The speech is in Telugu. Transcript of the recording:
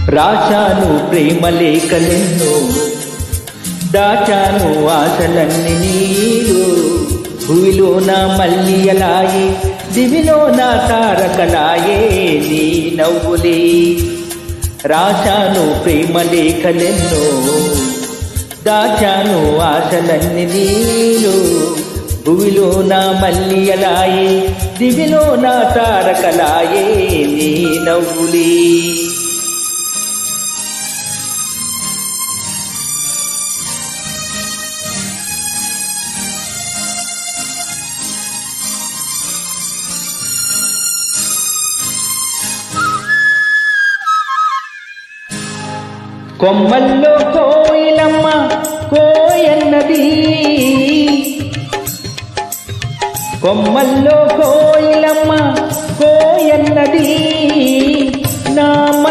రాశాను ప్రేమ లేఖలెన్నో, దాచాను ఆశలన్నీ నీలో. భూమిలో నా మల్లియలాయే, దివిలో నా తారకలాయే నీ నవ్వులే. రాశాను ప్రేమ లేఖలెన్నో, దాచాను ఆశలన్నీ నీలో. భూమిలో నా మల్లియలాయే, దివిలో నా తారకలాయే నీ నవ్వులే. కొమ్మల్లో కోయిలమ్మ కోయన్నది, కొమ్మల్లో కోయిలమ్మ కోయన్నది. నా